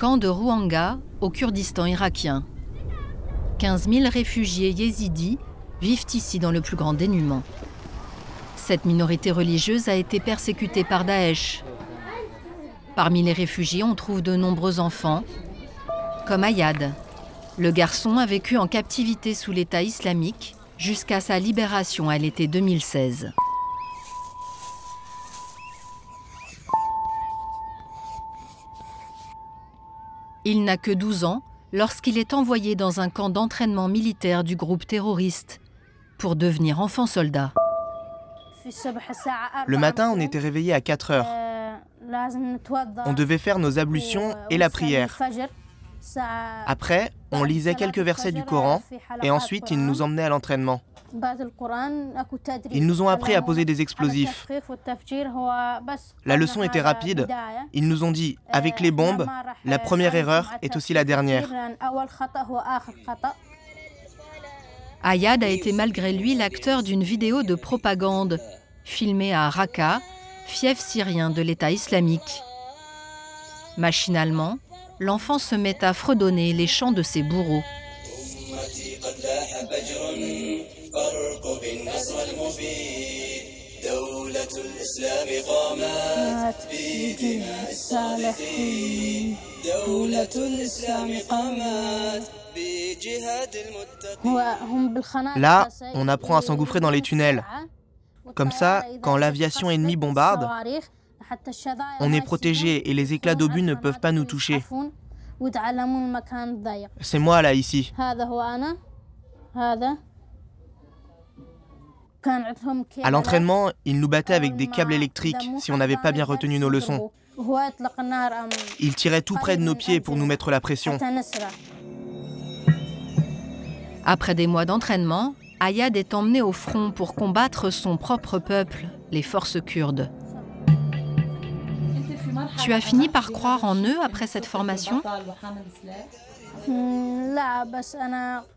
camp de Rouanga, au Kurdistan irakien. 15 000 réfugiés yézidis vivent ici dans le plus grand dénuement. Cette minorité religieuse a été persécutée par Daesh. Parmi les réfugiés, on trouve de nombreux enfants, comme Ayad. Le garçon a vécu en captivité sous l'État islamique jusqu'à sa libération à l'été 2016. Il n'a que 12 ans lorsqu'il est envoyé dans un camp d'entraînement militaire du groupe terroriste pour devenir enfant soldat. Le matin, on était réveillés à 4 heures. On devait faire nos ablutions et la prière. Après, on lisait quelques versets du Coran et ensuite ils nous emmenaient à l'entraînement. Ils nous ont appris à poser des explosifs. La leçon était rapide. Ils nous ont dit, avec les bombes, la première erreur est aussi la dernière. Ayad a été malgré lui l'acteur d'une vidéo de propagande filmée à Raqqa, fief syrien de l'État islamique. Machinalement, l'enfant se met à fredonner les chants de ses bourreaux. Là, on apprend à s'engouffrer dans les tunnels. Comme ça, quand l'aviation ennemie bombarde, on est protégé et les éclats d'obus ne peuvent pas nous toucher. C'est moi là, ici. À l'entraînement, ils nous battaient avec des câbles électriques si on n'avait pas bien retenu nos leçons. Ils tiraient tout près de nos pieds pour nous mettre la pression. Après des mois d'entraînement, Ayad est emmené au front pour combattre son propre peuple, les forces kurdes. Tu as fini par croire en eux après cette formation?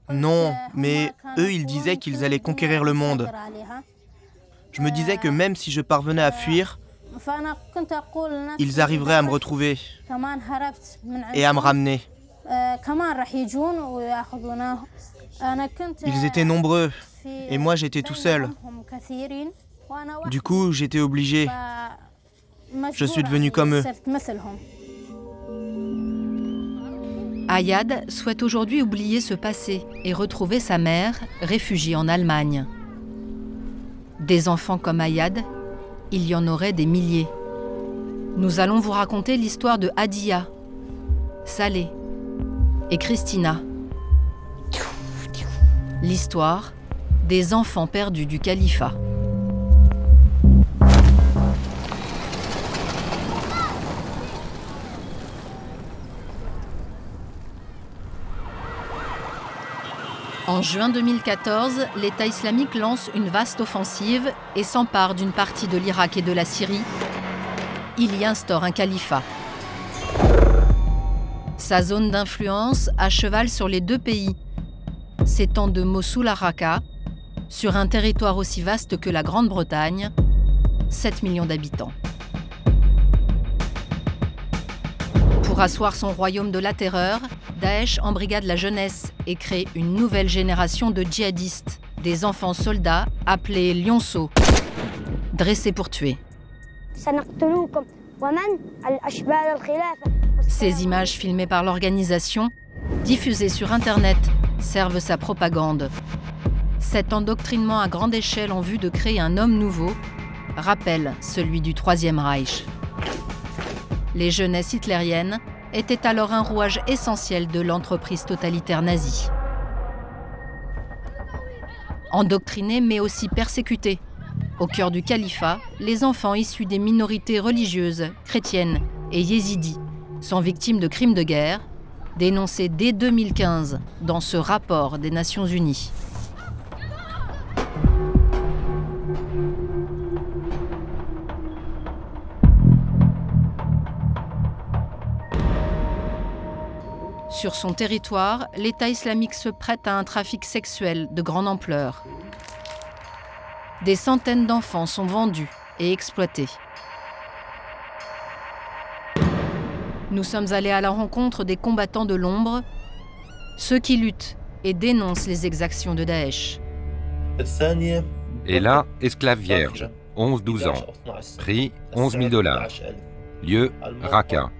Non, mais eux, ils disaient qu'ils allaient conquérir le monde. Je me disais que même si je parvenais à fuir, ils arriveraient à me retrouver et à me ramener. Ils étaient nombreux et moi j'étais tout seul. Du coup, j'étais obligé. Je suis devenu comme eux. Ayad souhaite aujourd'hui oublier ce passé et retrouver sa mère, réfugiée en Allemagne. Des enfants comme Ayad, il y en aurait des milliers. Nous allons vous raconter l'histoire de Hadia, Saleh et Christina. L'histoire des enfants perdus du califat. En juin 2014, l'État islamique lance une vaste offensive et s'empare d'une partie de l'Irak et de la Syrie. Il y instaure un califat. Sa zone d'influence à cheval sur les deux pays s'étend de Mossoul à Raqqa, sur un territoire aussi vaste que la Grande-Bretagne, 7 millions d'habitants. Pour asseoir son royaume de la terreur, Daesh embrigade la jeunesse et crée une nouvelle génération de djihadistes, des enfants soldats appelés lionceaux, dressés pour tuer. Ces images filmées par l'organisation, diffusées sur Internet, servent sa propagande. Cet endoctrinement à grande échelle en vue de créer un homme nouveau rappelle celui du Troisième Reich. Les jeunesses hitlériennes étaient alors un rouage essentiel de l'entreprise totalitaire nazie. Endoctrinés mais aussi persécutés. Au cœur du califat, les enfants issus des minorités religieuses, chrétiennes et yézidis sont victimes de crimes de guerre, dénoncés dès 2015 dans ce rapport des Nations Unies. Sur son territoire, l'État islamique se prête à un trafic sexuel de grande ampleur. Des centaines d'enfants sont vendus et exploités. Nous sommes allés à la rencontre des combattants de l'ombre, ceux qui luttent et dénoncent les exactions de Daesh. Et là, esclave vierge, 11-12 ans. Prix, 11 000 $. Lieu, Raqqa.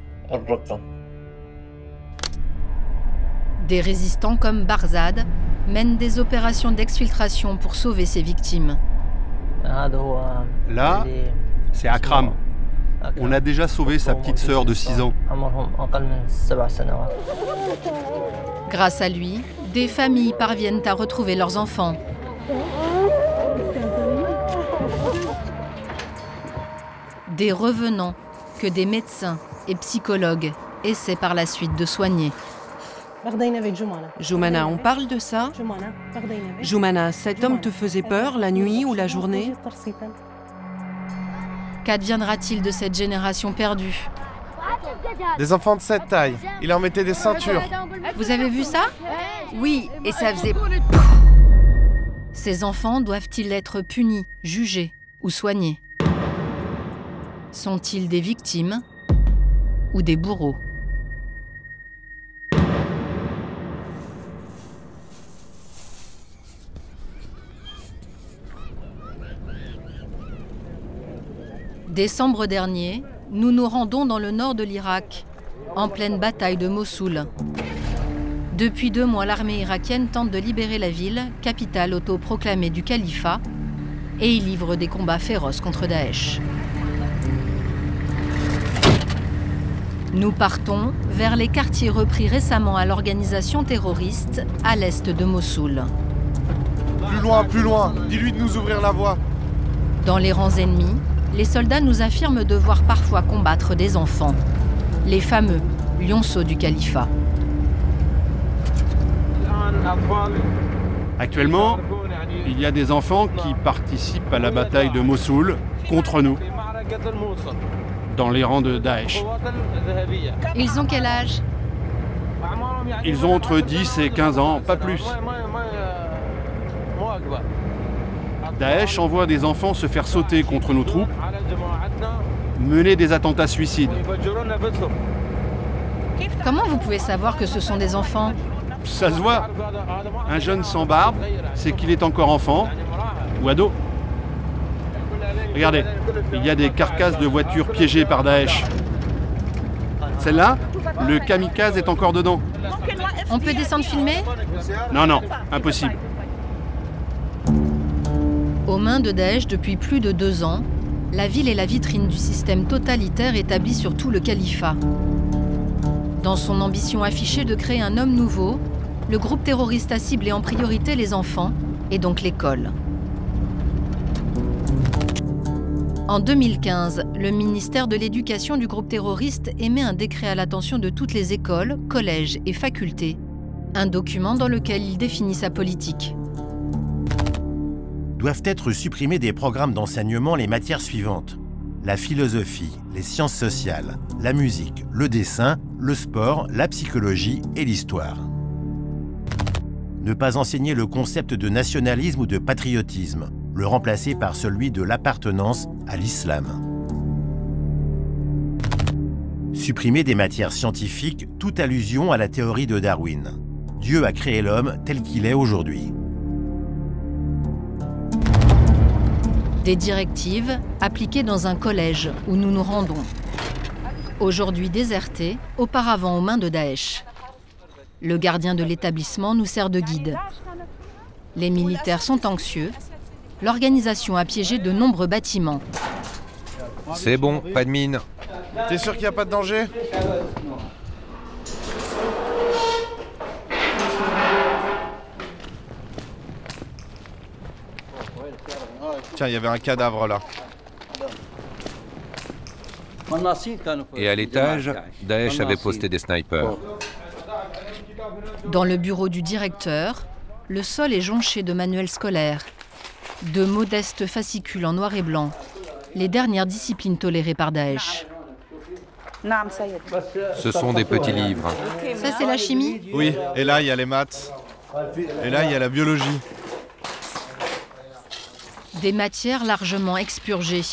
Des résistants comme Barzad mènent des opérations d'exfiltration pour sauver ses victimes. Là, c'est Akram. On a déjà sauvé sa petite sœur de 6 ans. Grâce à lui, des familles parviennent à retrouver leurs enfants. Des revenants que des médecins et psychologues essaient par la suite de soigner. Joumana, on parle de ça? Joumana, cet homme te faisait peur la nuit ou la journée? Qu'adviendra-t-il de cette génération perdue? Des enfants de cette taille, il en mettait des ceintures. Vous avez vu ça? Oui, et ça faisait... Ces enfants doivent-ils être punis, jugés ou soignés? Sont-ils des victimes ou des bourreaux? Décembre dernier, nous nous rendons dans le nord de l'Irak, en pleine bataille de Mossoul. Depuis 2 mois, l'armée irakienne tente de libérer la ville, capitale autoproclamée du califat, et y livre des combats féroces contre Daesh. Nous partons vers les quartiers repris récemment à l'organisation terroriste à l'est de Mossoul. Plus loin, dis-lui de nous ouvrir la voie. Dans les rangs ennemis, les soldats nous affirment devoir parfois combattre des enfants, les fameux lionceaux du califat. Actuellement, il y a des enfants qui participent à la bataille de Mossoul contre nous, dans les rangs de Daesh. Ils ont quel âge? Ils ont entre 10 et 15 ans, pas plus. Daesh envoie des enfants se faire sauter contre nos troupes, mener des attentats suicides. Comment vous pouvez savoir que ce sont des enfants? Ça se voit. Un jeune sans barbe, c'est qu'il est encore enfant ou ado. Regardez, il y a des carcasses de voitures piégées par Daesh. Celle-là, le kamikaze est encore dedans. On peut descendre filmer? Non, impossible. Aux mains de Daesh depuis plus de 2 ans, la ville est la vitrine du système totalitaire établi sur tout le califat. Dans son ambition affichée de créer un homme nouveau, le groupe terroriste a ciblé en priorité les enfants et donc l'école. En 2015, le ministère de l'Éducation du groupe terroriste émet un décret à l'attention de toutes les écoles, collèges et facultés, un document dans lequel il définit sa politique. Doivent être supprimés des programmes d'enseignement les matières suivantes: la philosophie, les sciences sociales, la musique, le dessin, le sport, la psychologie et l'histoire. Ne pas enseigner le concept de nationalisme ou de patriotisme, le remplacer par celui de l'appartenance à l'islam. Supprimer des matières scientifiques toute allusion à la théorie de Darwin. Dieu a créé l'homme tel qu'il est aujourd'hui. Des directives appliquées dans un collège où nous nous rendons. Aujourd'hui déserté, auparavant aux mains de Daesh. Le gardien de l'établissement nous sert de guide. Les militaires sont anxieux. L'organisation a piégé de nombreux bâtiments. C'est bon, pas de mine. T'es sûr qu'il n'y a pas de danger? Tiens, il y avait un cadavre là. Et à l'étage, Daesh avait posté des snipers. Dans le bureau du directeur, le sol est jonché de manuels scolaires, de modestes fascicules en noir et blanc, les dernières disciplines tolérées par Daesh. Ce sont des petits livres. Ça, c'est la chimie? Oui, et là, il y a les maths. Et là, il y a la biologie. Des matières largement expurgées.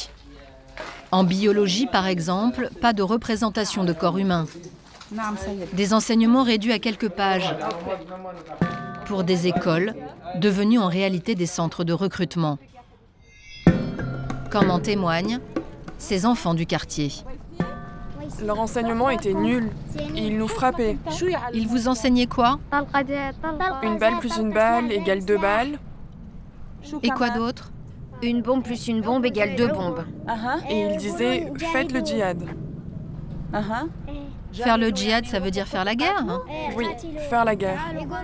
En biologie, par exemple, pas de représentation de corps humain. Des enseignements réduits à quelques pages. Pour des écoles, devenues en réalité des centres de recrutement. Comme en témoignent ces enfants du quartier. Leur enseignement était nul. Ils nous frappaient. Ils vous enseignaient quoi? Une balle plus une balle égale 2 balles. Et quoi d'autre? Une bombe plus une bombe égale 2 bombes. Et ils disaient « faites le djihad ». Faire le djihad, ça veut dire faire la guerre, hein? Oui, faire la guerre.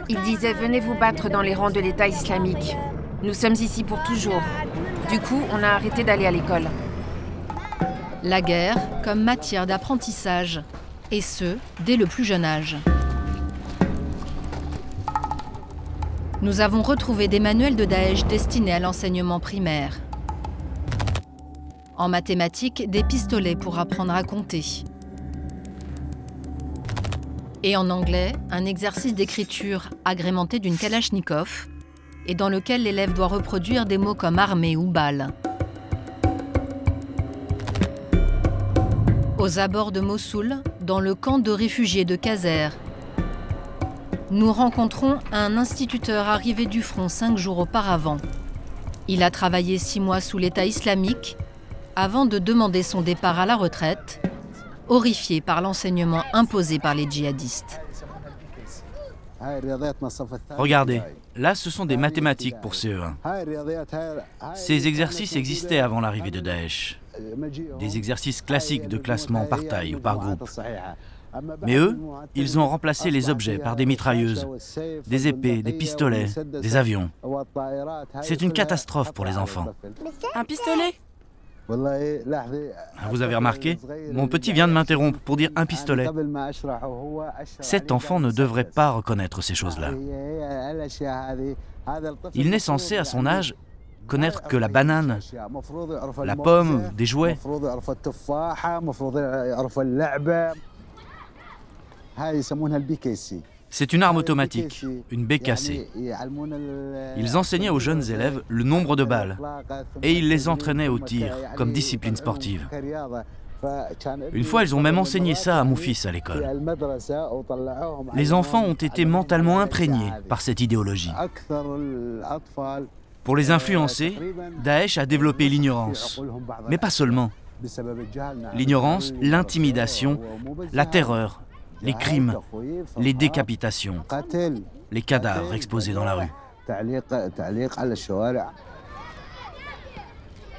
Ils disaient « venez vous battre dans les rangs de l'État islamique. Nous sommes ici pour toujours ». Du coup, on a arrêté d'aller à l'école. La guerre comme matière d'apprentissage, et ce, dès le plus jeune âge. Nous avons retrouvé des manuels de Daesh destinés à l'enseignement primaire. En mathématiques, des pistolets pour apprendre à compter. Et en anglais, un exercice d'écriture agrémenté d'une kalachnikov et dans lequel l'élève doit reproduire des mots comme armée ou balle. Aux abords de Mossoul, dans le camp de réfugiés de Kazer, nous rencontrons un instituteur arrivé du front 5 jours auparavant. Il a travaillé 6 mois sous l'État islamique avant de demander son départ à la retraite, horrifié par l'enseignement imposé par les djihadistes. Regardez, là ce sont des mathématiques pour CE1. Ces exercices existaient avant l'arrivée de Daesh. Des exercices classiques de classement par taille ou par groupe. Mais eux, ils ont remplacé les objets par des mitrailleuses, des épées, des pistolets, des avions. C'est une catastrophe pour les enfants. Un pistolet? Vous avez remarqué? Mon petit vient de m'interrompre pour dire un pistolet. Cet enfant ne devrait pas reconnaître ces choses-là. Il n'est censé, à son âge, connaître que la banane, la pomme, des jouets. C'est une arme automatique, une BKC. Ils enseignaient aux jeunes élèves le nombre de balles et ils les entraînaient au tir comme discipline sportive. Une fois, ils ont même enseigné ça à mon fils à l'école. Les enfants ont été mentalement imprégnés par cette idéologie. Pour les influencer, Daesh a développé l'ignorance. Mais pas seulement. L'ignorance, l'intimidation, la terreur, les crimes, les décapitations, les cadavres exposés dans la rue.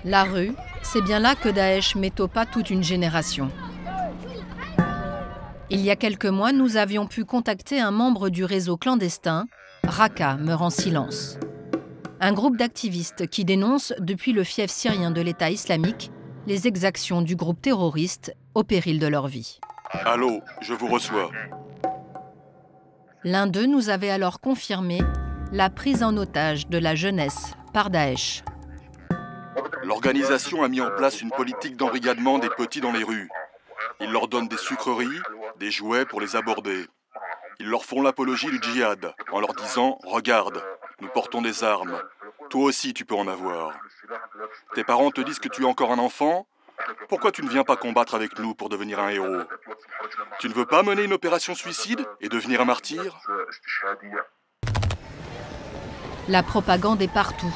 La rue, c'est bien là que Daesh met au pas toute une génération. Il y a quelques mois, nous avions pu contacter un membre du réseau clandestin, Raqqa meurt en silence. Un groupe d'activistes qui dénonce, depuis le fief syrien de l'État islamique, les exactions du groupe terroriste au péril de leur vie. Allô, je vous reçois. L'un d'eux nous avait alors confirmé la prise en otage de la jeunesse par Daesh. L'organisation a mis en place une politique d'embrigadement des petits dans les rues. Ils leur donnent des sucreries, des jouets pour les aborder. Ils leur font l'apologie du djihad en leur disant « Regarde, nous portons des armes. Toi aussi, tu peux en avoir. Tes parents te disent que tu es encore un enfant. Pourquoi tu ne viens pas combattre avec nous pour devenir un héros? Tu ne veux pas mener une opération suicide et devenir un martyr? » La propagande est partout,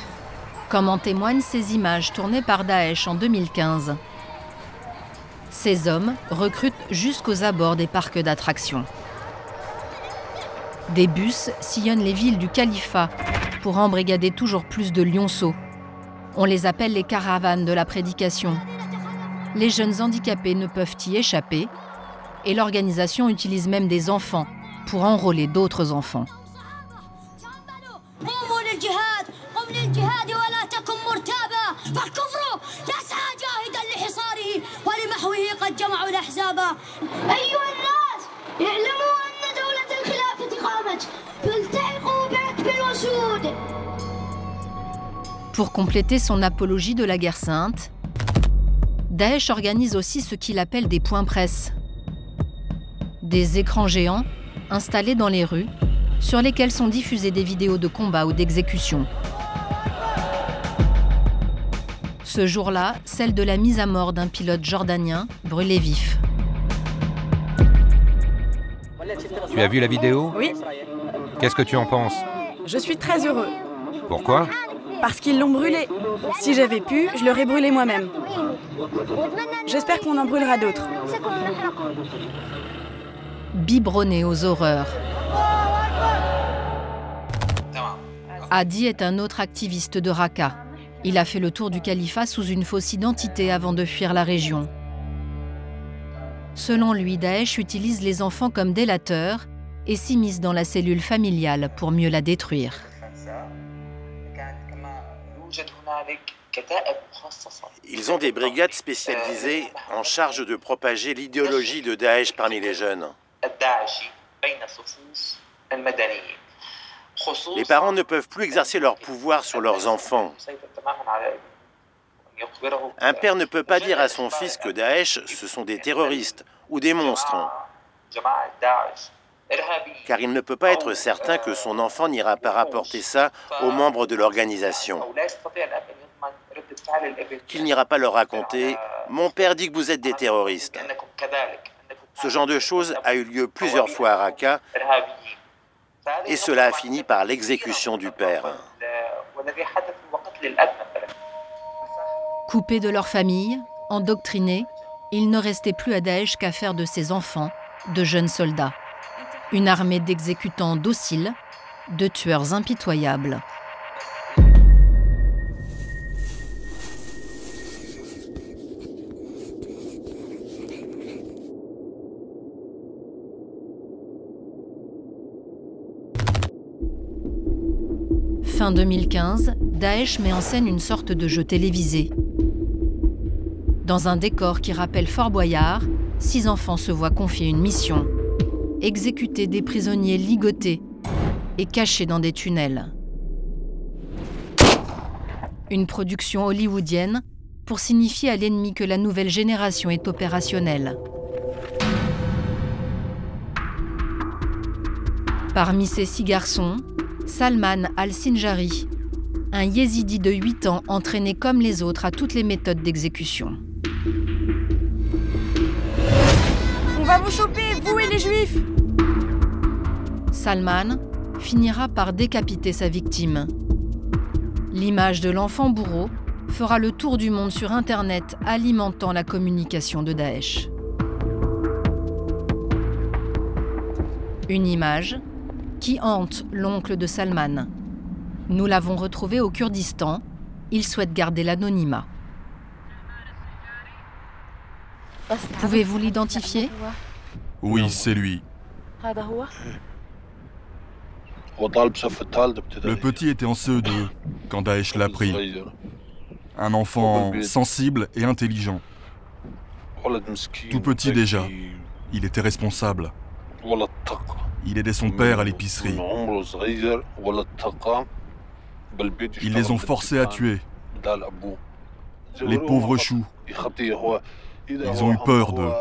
comme en témoignent ces images tournées par Daesh en 2015. Ces hommes recrutent jusqu'aux abords des parcs d'attractions. Des bus sillonnent les villes du califat pour embrigader toujours plus de lionceaux. On les appelle les caravanes de la prédication. Les jeunes handicapés ne peuvent y échapper et l'organisation utilise même des enfants pour enrôler d'autres enfants. Pour compléter son apologie de la guerre sainte, Daesh organise aussi ce qu'il appelle des points presse. Des écrans géants installés dans les rues sur lesquels sont diffusées des vidéos de combat ou d'exécution. Ce jour-là, celle de la mise à mort d'un pilote jordanien brûlé vif. Tu as vu la vidéo? Oui. Qu'est-ce que tu en penses? Je suis très heureux. Pourquoi? Parce qu'ils l'ont brûlé. Si j'avais pu, je l'aurais brûlé moi-même. J'espère qu'on en brûlera d'autres. Biberonné aux horreurs. Hadi est un autre activiste de Raqqa. Il a fait le tour du califat sous une fausse identité avant de fuir la région. Selon lui, Daesh utilise les enfants comme délateurs et s'immisce dans la cellule familiale pour mieux la détruire. Ils ont des brigades spécialisées en charge de propager l'idéologie de Daesh parmi les jeunes. Les parents ne peuvent plus exercer leur pouvoir sur leurs enfants. Un père ne peut pas dire à son fils que Daesh, ce sont des terroristes ou des monstres. Car il ne peut pas être certain que son enfant n'ira pas rapporter ça aux membres de l'organisation. Qu'il n'ira pas leur raconter « Mon père dit que vous êtes des terroristes ». Ce genre de choses a eu lieu plusieurs fois à Raqqa et cela a fini par l'exécution du père. Coupés de leur famille, endoctrinés, il ne restait plus à Daesh qu'à faire de ses enfants de jeunes soldats. Une armée d'exécutants dociles, de tueurs impitoyables. Fin 2015, Daesh met en scène une sorte de jeu télévisé. Dans un décor qui rappelle Fort Boyard, 6 enfants se voient confier une mission. Exécuter des prisonniers ligotés et cachés dans des tunnels. Une production hollywoodienne pour signifier à l'ennemi que la nouvelle génération est opérationnelle. Parmi ces 6 garçons, Salman al-Sinjari, un yézidi de 8 ans entraîné comme les autres à toutes les méthodes d'exécution. On va vous choper, vous et les Juifs! Salman finira par décapiter sa victime. L'image de l'enfant bourreau fera le tour du monde sur Internet, alimentant la communication de Daesh. Une image qui hante l'oncle de Salman. Nous l'avons retrouvé au Kurdistan. Il souhaite garder l'anonymat. Pouvez-vous l'identifier? Oui, c'est lui. Le petit était en CE2 quand Daesh l'a pris. Un enfant sensible et intelligent. Tout petit déjà. Il était responsable. Il aidait son père à l'épicerie. Ils les ont forcés à tuer. Les pauvres choux. Ils ont eu peur d'eux.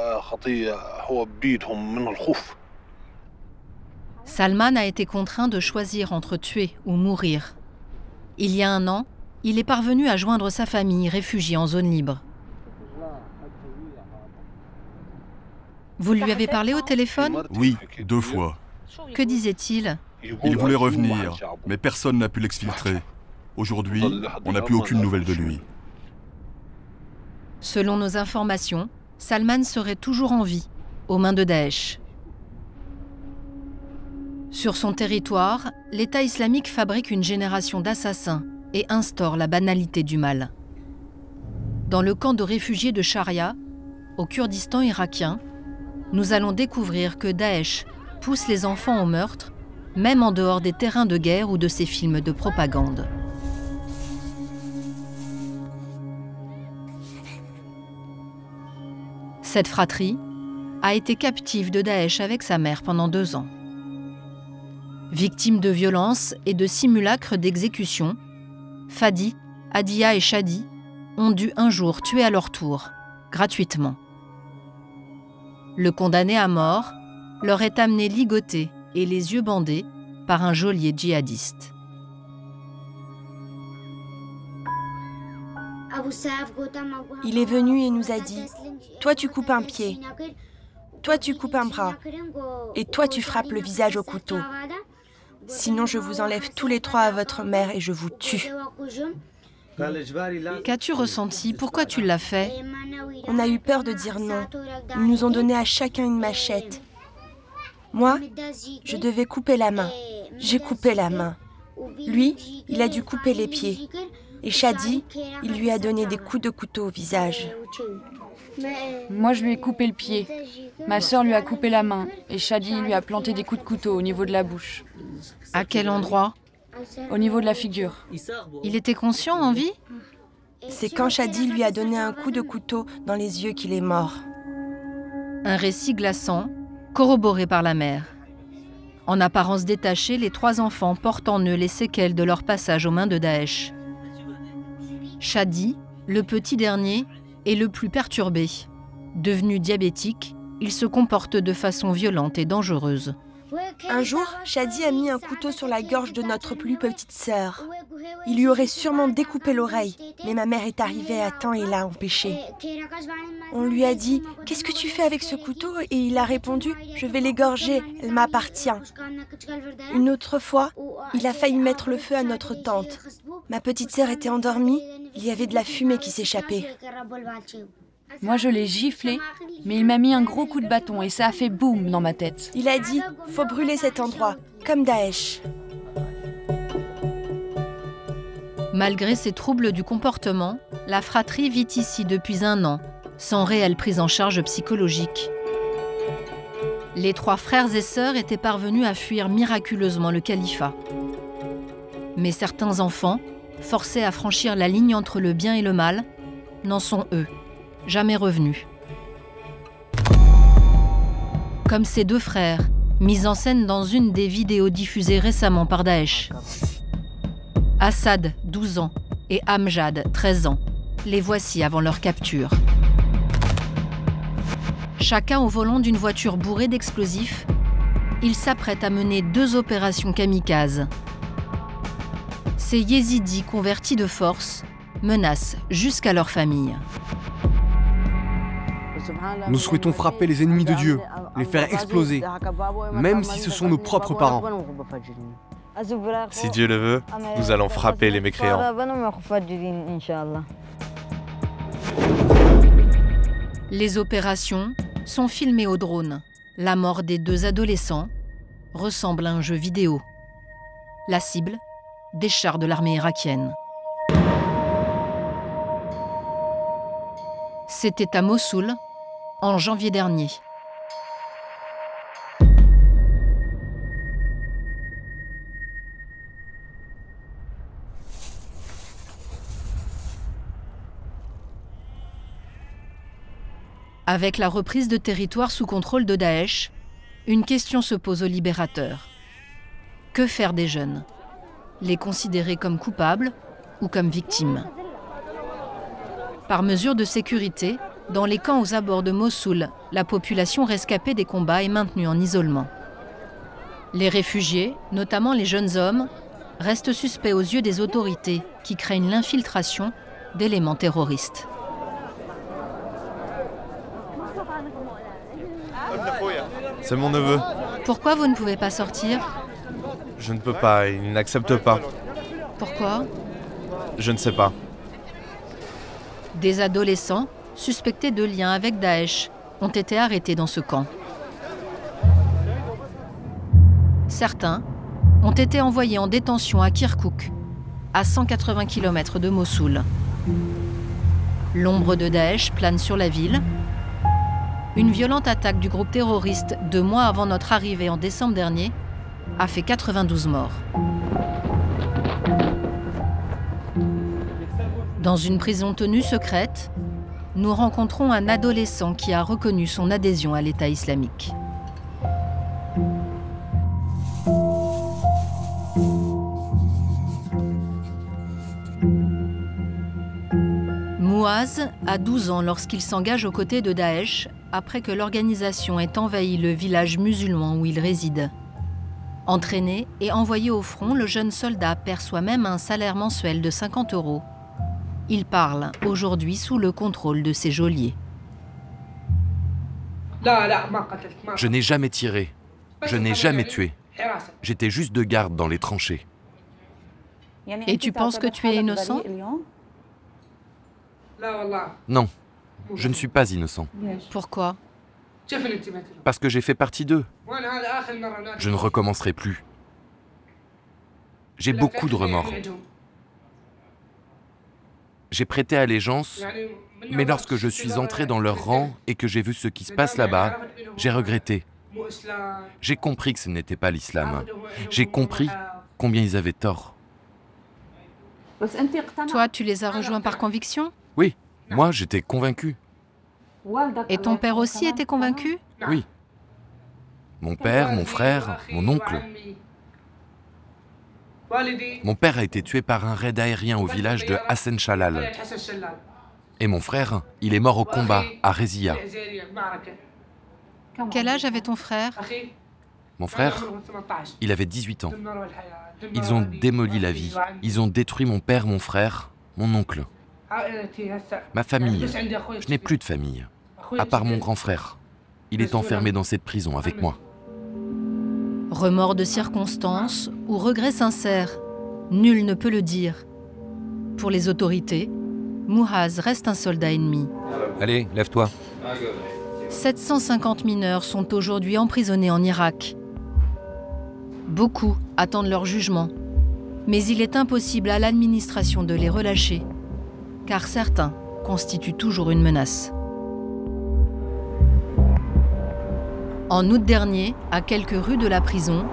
Salman a été contraint de choisir entre tuer ou mourir. Il y a 1 an, il est parvenu à joindre sa famille réfugiée en zone libre. Vous lui avez parlé au téléphone? Oui, 2 fois. Que disait-il? Il voulait revenir, mais personne n'a pu l'exfiltrer. Aujourd'hui, on n'a plus aucune nouvelle de lui. Selon nos informations, Salman serait toujours en vie, aux mains de Daesh. Sur son territoire, l'État islamique fabrique une génération d'assassins et instaure la banalité du mal. Dans le camp de réfugiés de Sharia, au Kurdistan irakien, nous allons découvrir que Daesh pousse les enfants au meurtre, même en dehors des terrains de guerre ou de ses films de propagande. Cette fratrie a été captive de Daesh avec sa mère pendant 2 ans. Victimes de violences et de simulacres d'exécution, Fadi, Hadia et Shadi ont dû un jour tuer à leur tour, gratuitement. Le condamné à mort leur est amené ligoté et les yeux bandés par un geôlier djihadiste. Il est venu et nous a dit, « Toi tu coupes un pied, toi tu coupes un bras, et toi tu frappes le visage au couteau. Sinon je vous enlève tous les trois à votre mère et je vous tue. » Qu'as-tu ressenti? Pourquoi tu l'as fait? On a eu peur de dire non. Ils nous ont donné à chacun une machette. Moi, je devais couper la main. J'ai coupé la main. Lui, il a dû couper les pieds. Et Shadi, il lui a donné des coups de couteau au visage. Moi, je lui ai coupé le pied. Ma sœur lui a coupé la main. Et Shadi lui a planté des coups de couteau au niveau de la bouche. À quel endroit? Au niveau de la figure. Il était conscient, en vie? C'est quand Shadi lui a donné un coup de couteau dans les yeux qu'il est mort. Un récit glaçant, corroboré par la mère. En apparence détachée, les trois enfants portent en eux les séquelles de leur passage aux mains de Daesh. Shadi, le petit dernier, est le plus perturbé. Devenu diabétique, il se comporte de façon violente et dangereuse. Un jour, Shadi a mis un couteau sur la gorge de notre plus petite sœur. Il lui aurait sûrement découpé l'oreille, mais ma mère est arrivée à temps et l'a empêché. On lui a dit « Qu'est-ce que tu fais avec ce couteau ?» Et il a répondu « Je vais l'égorger, elle m'appartient. » Une autre fois, il a failli mettre le feu à notre tente. Ma petite sœur était endormie, il y avait de la fumée qui s'échappait. Moi, je l'ai giflé, mais il m'a mis un gros coup de bâton et ça a fait boum dans ma tête. Il a dit « Faut brûler cet endroit, comme Daesh. » Malgré ces troubles du comportement, la fratrie vit ici depuis 1 an, sans réelle prise en charge psychologique. Les 3 frères et sœurs étaient parvenus à fuir miraculeusement le califat. Mais certains enfants, forcés à franchir la ligne entre le bien et le mal, n'en sont eux jamais revenus. Comme ces 2 frères, mis en scène dans une des vidéos diffusées récemment par Daesh. Assad, 12 ans, et Amjad, 13 ans. Les voici avant leur capture. Chacun au volant d'une voiture bourrée d'explosifs, ils s'apprêtent à mener 2 opérations kamikazes. Ces yézidis convertis de force menacent jusqu'à leur famille. Nous souhaitons frapper les ennemis de Dieu, les faire exploser, même si ce sont nos propres parents. Si Dieu le veut, nous allons frapper les mécréants. Les opérations sont filmées au drone. La mort des 2 adolescents ressemble à un jeu vidéo. La cible, des chars de l'armée irakienne. C'était à Mossoul, en janvier dernier. Avec la reprise de territoire sous contrôle de Daesh, une question se pose aux libérateurs. Que faire des jeunes? Les considérer comme coupables ou comme victimes? Par mesure de sécurité, dans les camps aux abords de Mossoul, la population rescapée des combats est maintenue en isolement. Les réfugiés, notamment les jeunes hommes, restent suspects aux yeux des autorités qui craignent l'infiltration d'éléments terroristes. C'est mon neveu. Pourquoi vous ne pouvez pas sortir? Je ne peux pas, il n'accepte pas. Pourquoi? Je ne sais pas. Des adolescents, suspectés de liens avec Daesh, ont été arrêtés dans ce camp. Certains ont été envoyés en détention à Kirkouk, à 180 km de Mossoul. L'ombre de Daesh plane sur la ville. Une violente attaque du groupe terroriste 2 mois avant notre arrivée en décembre dernier a fait 92 morts. Dans une prison tenue secrète, nous rencontrons un adolescent qui a reconnu son adhésion à l'État islamique. Mouaz a 12 ans lorsqu'il s'engage aux côtés de Daesh après que l'organisation ait envahi le village musulman où il réside. Entraîné et envoyé au front, le jeune soldat perçoit même un salaire mensuel de 50 €. Il parle aujourd'hui sous le contrôle de ses geôliers. Je n'ai jamais tiré. Je n'ai jamais tué. J'étais juste de garde dans les tranchées. Et tu penses que tu es innocent? Non, je ne suis pas innocent. Pourquoi? Parce que j'ai fait partie d'eux. Je ne recommencerai plus. J'ai beaucoup de remords. J'ai prêté allégeance, mais lorsque je suis entré dans leur rang et que j'ai vu ce qui se passe là-bas, j'ai regretté. J'ai compris que ce n'était pas l'islam. J'ai compris combien ils avaient tort. Toi, tu les as rejoints par conviction? Oui, moi j'étais convaincu. Et ton père aussi était convaincu? Oui. Mon père, mon frère, mon oncle. Mon père a été tué par un raid aérien au village de Hassan Chalal. Et mon frère, il est mort au combat, à Rezia. Quel âge avait ton frère? Mon frère, il avait 18 ans. Ils ont démoli la vie. Ils ont détruit mon père, mon frère, mon oncle. Ma famille. Je n'ai plus de famille, à part mon grand frère. Il est enfermé dans cette prison avec moi. Remords de circonstance ou regret sincère, nul ne peut le dire. Pour les autorités, Mouhaz reste un soldat ennemi. Allez, lève-toi. 750 mineurs sont aujourd'hui emprisonnés en Irak. Beaucoup attendent leur jugement, mais il est impossible à l'administration de les relâcher, car certains constituent toujours une menace. En août dernier, à quelques rues de la prison,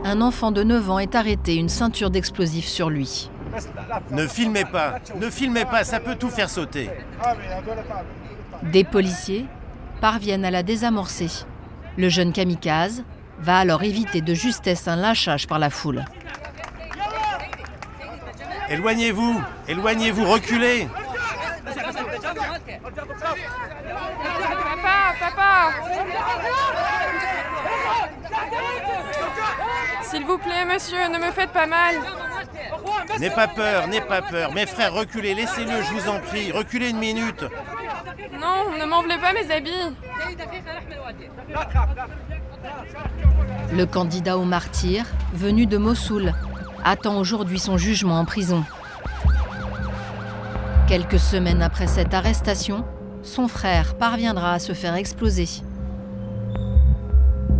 un enfant de 9 ans est arrêté, une ceinture d'explosifs sur lui. Ne filmez pas, ça peut tout faire sauter. Des policiers parviennent à la désamorcer. Le jeune kamikaze va alors éviter de justesse un lynchage par la foule. Éloignez-vous, reculez. Papa! S'il vous plaît, monsieur, ne me faites pas mal. N'aie pas peur. Mes frères, reculez, laissez-le, je vous en prie. Reculez une minute. Non, ne m'enlevez pas mes habits. Le candidat au martyr, venu de Mossoul, attend aujourd'hui son jugement en prison. Quelques semaines après cette arrestation, son frère parviendra à se faire exploser.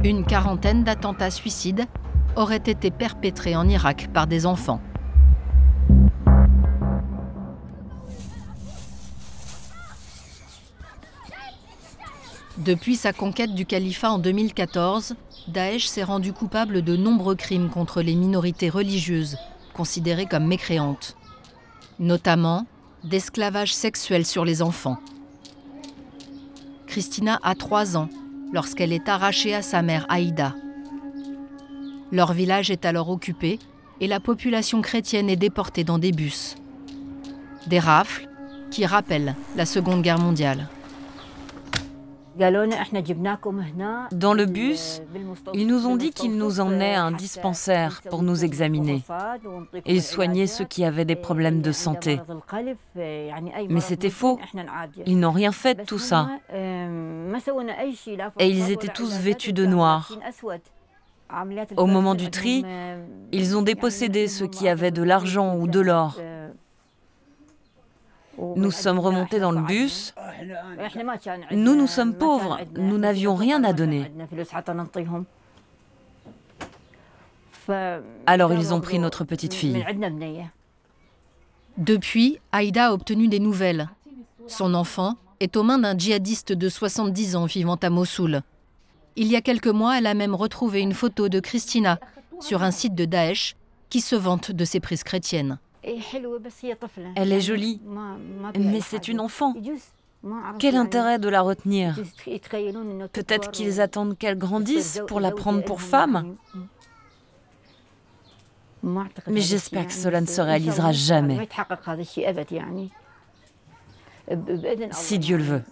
Une quarantaine d'attentats suicides auraient été perpétrés en Irak par des enfants. Depuis sa conquête du califat en 2014, Daesh s'est rendu coupable de nombreux crimes contre les minorités religieuses, considérées comme mécréantes, notamment d'esclavage sexuel sur les enfants. Christina a 3 ans lorsqu'elle est arrachée à sa mère Aïda. Leur village est alors occupé et la population chrétienne est déportée dans des bus. Des rafles qui rappellent la Seconde Guerre mondiale. Dans le bus, ils nous ont dit qu'ils nous emmenaient à un dispensaire pour nous examiner et soigner ceux qui avaient des problèmes de santé. Mais c'était faux. Ils n'ont rien fait de tout ça. Et ils étaient tous vêtus de noir. Au moment du tri, ils ont dépossédé ceux qui avaient de l'argent ou de l'or. Nous sommes remontés dans le bus. Nous sommes pauvres. Nous n'avions rien à donner. Alors ils ont pris notre petite fille. Depuis, Aïda a obtenu des nouvelles. Son enfant est aux mains d'un djihadiste de 70 ans vivant à Mossoul. Il y a quelques mois, elle a même retrouvé une photo de Christina sur un site de Daesh qui se vante de ses prises chrétiennes. Elle est jolie, mais c'est une enfant. Quel intérêt de la retenir? Peut-être qu'ils attendent qu'elle grandisse pour la prendre pour femme. Mais j'espère que cela ne se réalisera jamais. Si Dieu le veut.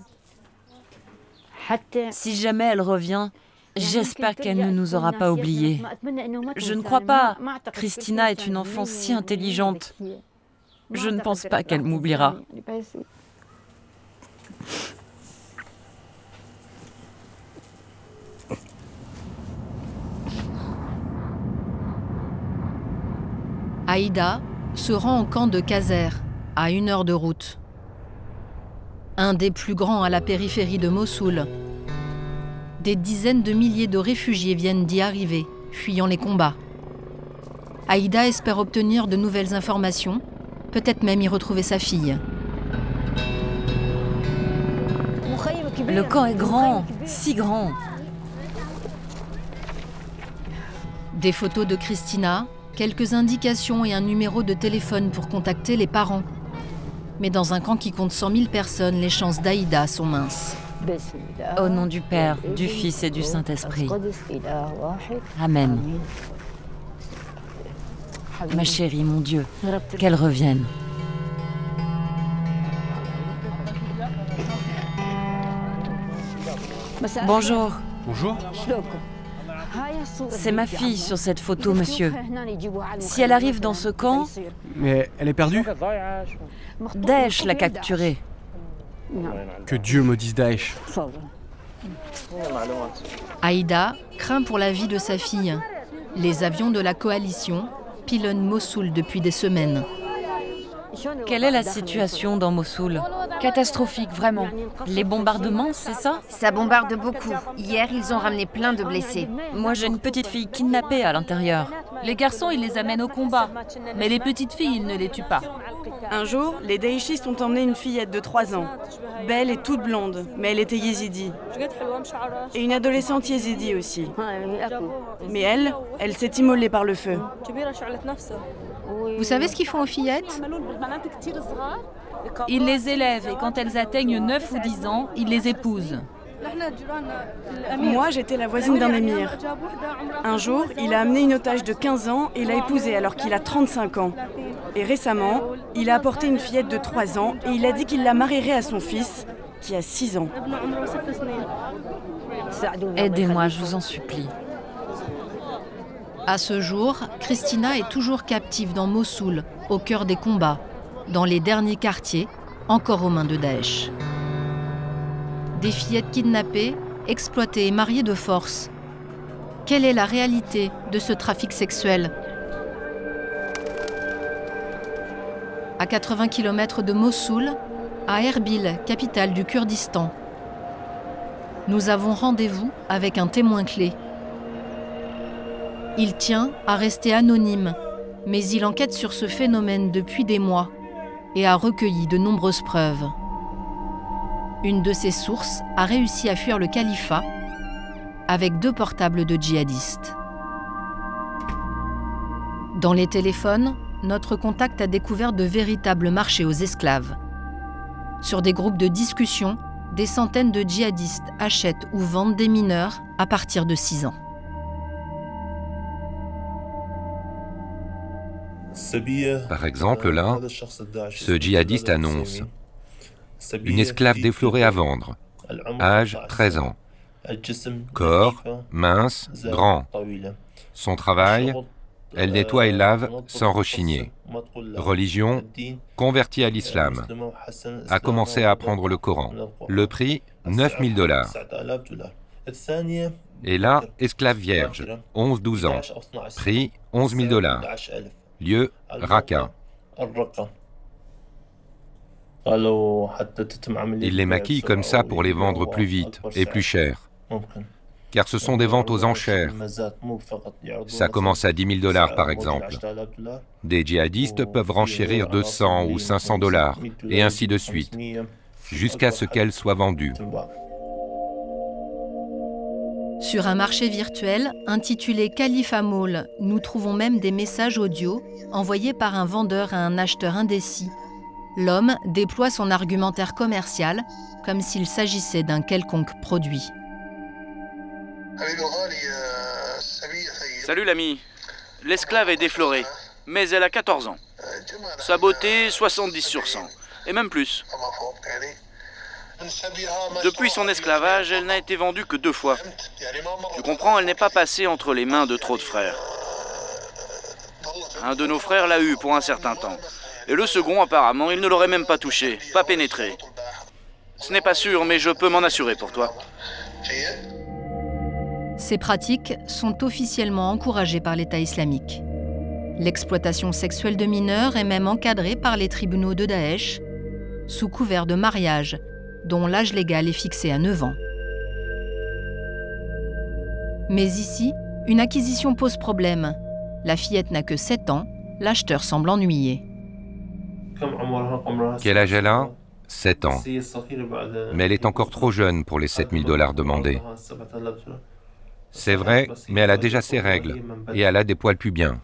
Si jamais elle revient, j'espère qu'elle ne nous aura pas oubliés. Je ne crois pas. Christina est une enfant si intelligente. Je ne pense pas qu'elle m'oubliera. Aïda se rend au camp de Kazer, à 1 heure de route. Un des plus grands à la périphérie de Mossoul. Des dizaines de milliers de réfugiés viennent d'y arriver, fuyant les combats. Aïda espère obtenir de nouvelles informations, peut-être même y retrouver sa fille. Le camp est grand, si grand. Des photos de Christina, quelques indications et un numéro de téléphone pour contacter les parents. Mais dans un camp qui compte 100 000 personnes, les chances d'Aïda sont minces. Au nom du Père, du Fils et du Saint-Esprit. Amen. Ma chérie, mon Dieu, qu'elle revienne. Bonjour. Bonjour. C'est ma fille sur cette photo, monsieur. Si elle arrive dans ce camp... Mais elle est perdue? Daesh l'a capturée. Que Dieu maudisse Daesh. Aïda craint pour la vie de sa fille. Les avions de la coalition pilonnent Mossoul depuis des semaines. Quelle est la situation dans Mossoul? Catastrophique, vraiment. Les bombardements, c'est ça? Ça bombarde beaucoup. Hier, ils ont ramené plein de blessés. Moi, j'ai une petite fille kidnappée à l'intérieur. Les garçons, ils les amènent au combat. Mais les petites filles, ils ne les tuent pas. Un jour, les Daeshistes ont emmené une fillette de 3 ans. Belle et toute blonde, mais elle était yézidi. Et une adolescente yézidi aussi. Mais elle s'est immolée par le feu. Vous savez ce qu'ils font aux fillettes? Ils les élèvent et quand elles atteignent 9 ou 10 ans, ils les épousent. Moi, j'étais la voisine d'un émir. Un jour, il a amené une otage de 15 ans et l'a épousée alors qu'il a 35 ans. Et récemment, il a apporté une fillette de 3 ans et il a dit qu'il la marierait à son fils, qui a 6 ans. Aidez-moi, je vous en supplie. À ce jour, Christina est toujours captive dans Mossoul, au cœur des combats, dans les derniers quartiers, encore aux mains de Daesh. Des fillettes kidnappées, exploitées et mariées de force. Quelle est la réalité de ce trafic sexuel? À 80 km de Mossoul, à Erbil, capitale du Kurdistan, nous avons rendez-vous avec un témoin clé. Il tient à rester anonyme, mais il enquête sur ce phénomène depuis des mois et a recueilli de nombreuses preuves. Une de ses sources a réussi à fuir le califat avec 2 portables de djihadistes. Dans les téléphones, notre contact a découvert de véritables marchés aux esclaves. Sur des groupes de discussion, des centaines de djihadistes achètent ou vendent des mineurs à partir de 6 ans. Par exemple, là, ce djihadiste annonce une esclave déflorée à vendre, âge 13 ans, corps mince, grand. Son travail, elle nettoie et lave sans rechigner. Religion, convertie à l'islam. A commencé à apprendre le Coran. Le prix, 9 000 $. Et là, esclave vierge, 11-12 ans. Prix, 11 000 $. Lieu, Raqqa. Ils les maquillent comme ça pour les vendre plus vite et plus cher. Car ce sont des ventes aux enchères. Ça commence à 10 000 $ par exemple. Des djihadistes peuvent renchérir 200 ou 500 $, et ainsi de suite, jusqu'à ce qu'elles soient vendues. Sur un marché virtuel intitulé Khalifa Mall, nous trouvons même des messages audio envoyés par un vendeur à un acheteur indécis. L'homme déploie son argumentaire commercial comme s'il s'agissait d'un quelconque produit. Salut l'ami. L'esclave est déflorée, mais elle a 14 ans. Sa beauté, 70 sur 100, et même plus. Depuis son esclavage, elle n'a été vendue que 2 fois. Tu comprends, elle n'est pas passée entre les mains de trop de frères. Un de nos frères l'a eue pour un certain temps. Et le second, apparemment, il ne l'aurait même pas touché, pas pénétré. Ce n'est pas sûr, mais je peux m'en assurer pour toi. Ces pratiques sont officiellement encouragées par l'État islamique. L'exploitation sexuelle de mineurs est même encadrée par les tribunaux de Daesh, sous couvert de mariage, dont l'âge légal est fixé à 9 ans. Mais ici, une acquisition pose problème. La fillette n'a que 7 ans, l'acheteur semble ennuyé. Quel âge elle a? 7 ans. Mais elle est encore trop jeune pour les 7 000 $ demandés. C'est vrai, mais elle a déjà ses règles et elle a des poils pubiens.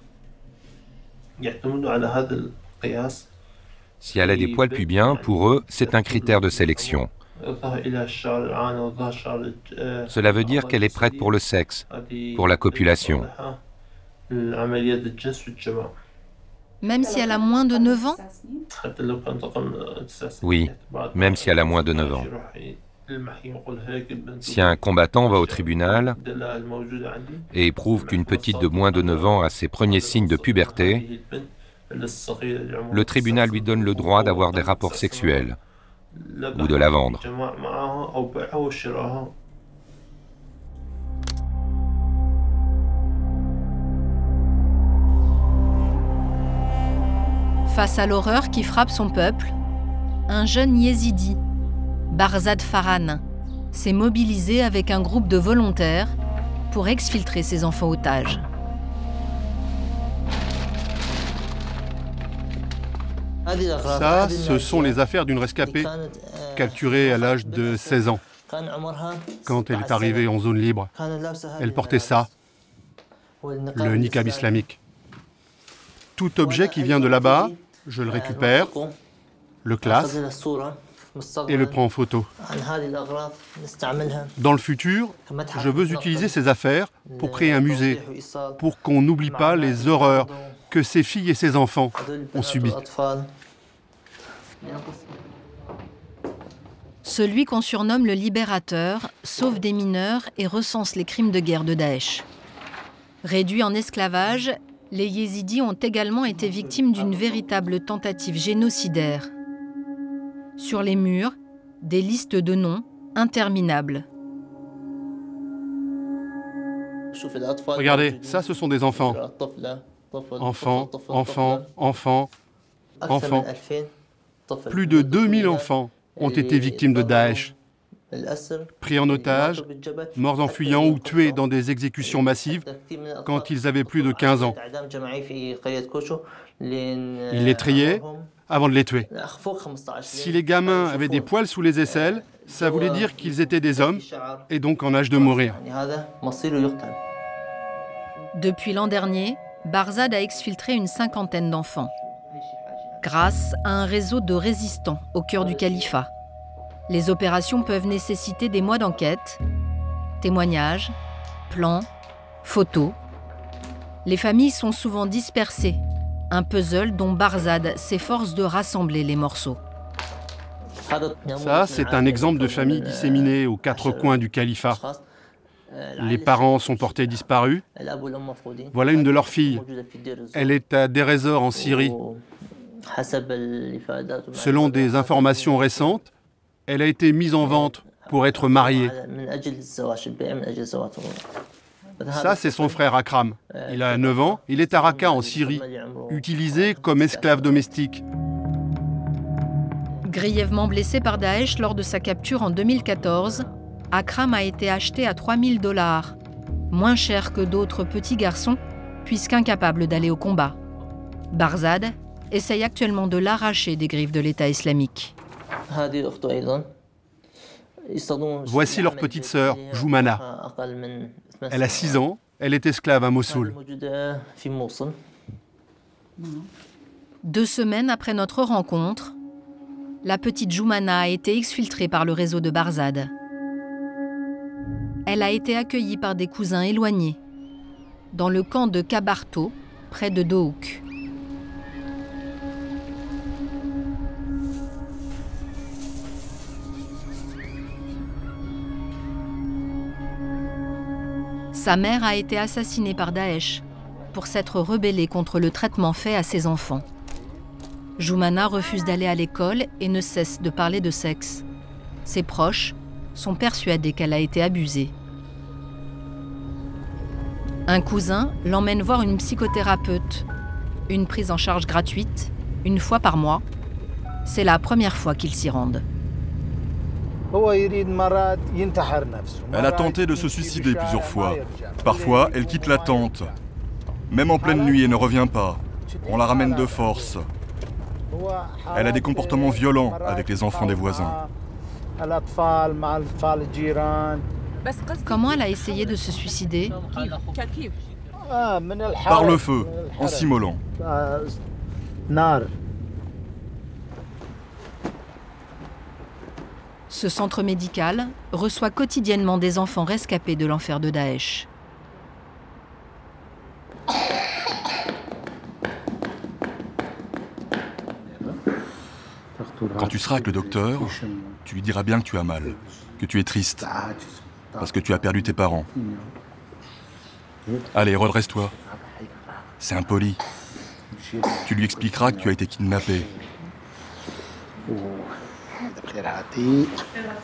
Si elle a des poils pubiens, pour eux, c'est un critère de sélection. Cela veut dire qu'elle est prête pour le sexe, pour la copulation. Même si elle a moins de 9 ans? Oui, même si elle a moins de 9 ans. Si un combattant va au tribunal et prouve qu'une petite de moins de 9 ans a ses premiers signes de puberté, le tribunal lui donne le droit d'avoir des rapports sexuels ou de la vendre. Face à l'horreur qui frappe son peuple, un jeune yézidi, Barzad Farhan, s'est mobilisé avec un groupe de volontaires pour exfiltrer ses enfants otages. Ça, ce sont les affaires d'une rescapée capturée à l'âge de 16 ans. Quand elle est arrivée en zone libre, elle portait ça, le niqab islamique. Tout objet qui vient de là-bas, je le récupère, le classe et le prends en photo. Dans le futur, je veux utiliser ces affaires pour créer un musée, pour qu'on n'oublie pas les horreurs que ces filles et ces enfants ont subies. Celui qu'on surnomme le libérateur sauve des mineurs et recense les crimes de guerre de Daesh. Réduits en esclavage, les yézidis ont également été victimes d'une véritable tentative génocidaire. Sur les murs, des listes de noms interminables. Regardez, ça ce sont des enfants. Enfants, enfants, enfants, enfants. Plus de 2000 enfants ont été victimes de Daesh. Pris en otage, morts en fuyant ou tués dans des exécutions massives quand ils avaient plus de 15 ans. Ils les triaient avant de les tuer. Si les gamins avaient des poils sous les aisselles, ça voulait dire qu'ils étaient des hommes et donc en âge de mourir. Depuis l'an dernier, Barzad a exfiltré une 50aine d'enfants. Grâce à un réseau de résistants au cœur du califat. Les opérations peuvent nécessiter des mois d'enquête, témoignages, plans, photos. Les familles sont souvent dispersées, un puzzle dont Barzad s'efforce de rassembler les morceaux. Ça, c'est un exemple de famille disséminée aux 4 coins du califat. Les parents sont portés disparus. Voilà une de leurs filles. Elle est à Deir ez-Zor en Syrie. Selon des informations récentes, elle a été mise en vente pour être mariée. Ça, c'est son frère Akram. Il a 9 ans, il est à Raqqa en Syrie, utilisé comme esclave domestique. Grièvement blessé par Daesh lors de sa capture en 2014, Akram a été acheté à 3 000 $, moins cher que d'autres petits garçons, puisqu'incapable d'aller au combat. Barzad essaye actuellement de l'arracher des griffes de l'État islamique. Voici leur petite sœur, Joumana. Elle a 6 ans, elle est esclave à Mossoul. 2 semaines après notre rencontre, la petite Joumana a été exfiltrée par le réseau de Barzad. Elle a été accueillie par des cousins éloignés, dans le camp de Kabarto, près de Dohuk. Sa mère a été assassinée par Daesh pour s'être rebellée contre le traitement fait à ses enfants. Joumana refuse d'aller à l'école et ne cesse de parler de sexe. Ses proches sont persuadés qu'elle a été abusée. Un cousin l'emmène voir une psychothérapeute. Une prise en charge gratuite, une fois par mois. C'est la première fois qu'ils s'y rendent. Elle a tenté de se suicider plusieurs fois. Parfois, elle quitte la tente. Même en pleine nuit, elle ne revient pas. On la ramène de force. Elle a des comportements violents avec les enfants des voisins. Comment elle a essayé de se suicider? Par le feu, en s'immolant. Ce centre médical reçoit quotidiennement des enfants rescapés de l'enfer de Daesh. Quand tu seras avec le docteur, tu lui diras bien que tu as mal, que tu es triste, parce que tu as perdu tes parents. Allez, redresse-toi. C'est impoli. Tu lui expliqueras que tu as été kidnappé.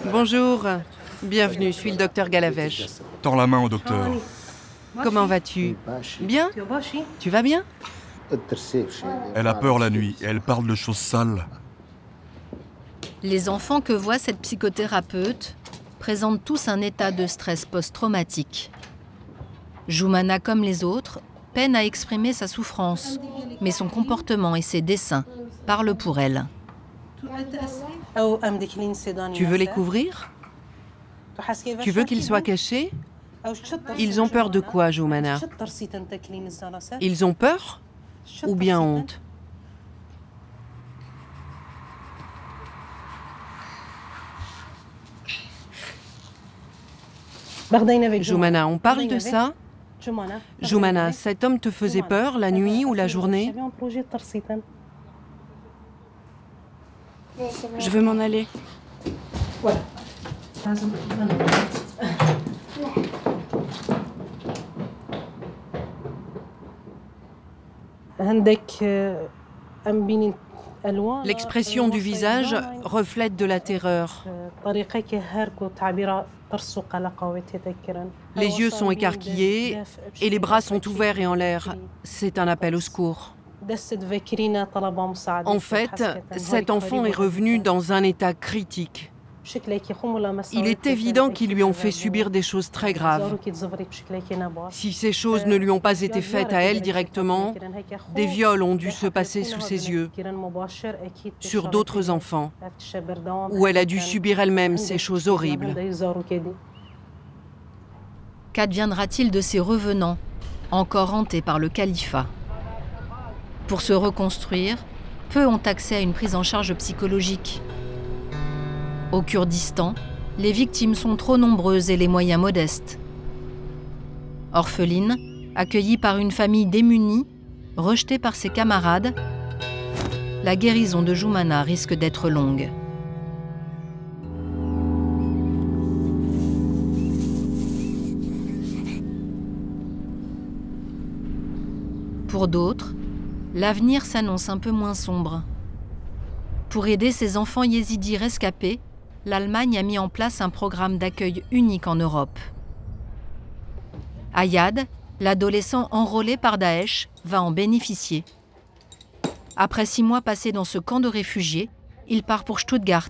Bonjour, bienvenue, je suis le docteur Galavèche. Tends la main au docteur. Comment vas-tu? Bien? Tu vas bien? Elle a peur la nuit et elle parle de choses sales. Les enfants que voit cette psychothérapeute présentent tous un état de stress post-traumatique. Joumana, comme les autres, peine à exprimer sa souffrance, mais son comportement et ses dessins parlent pour elle. Tu veux les couvrir? Tu veux qu'ils soient cachés? Ils ont peur de quoi, Joumana? Ils ont peur ou bien honte? Joumana, on parle de ça? Joumana, cet homme te faisait peur la nuit ou la journée? Je veux m'en aller. L'expression du visage reflète de la terreur. Les yeux sont écarquillés et les bras sont ouverts et en l'air. C'est un appel au secours. En fait, cet enfant est revenu dans un état critique. Il est évident qu'ils lui ont fait subir des choses très graves. Si ces choses ne lui ont pas été faites à elle directement, des viols ont dû se passer sous ses yeux, sur d'autres enfants, où elle a dû subir elle-même ces choses horribles. Qu'adviendra-t-il de ces revenants, encore hantés par le califat? Pour se reconstruire, peu ont accès à une prise en charge psychologique. Au Kurdistan, les victimes sont trop nombreuses et les moyens modestes. Orpheline, accueillie par une famille démunie, rejetée par ses camarades, la guérison de Joumana risque d'être longue. Pour d'autres, l'avenir s'annonce un peu moins sombre. Pour aider ces enfants yézidis rescapés, l'Allemagne a mis en place un programme d'accueil unique en Europe. Ayad, l'adolescent enrôlé par Daesh, va en bénéficier. Après 6 mois passés dans ce camp de réfugiés, il part pour Stuttgart,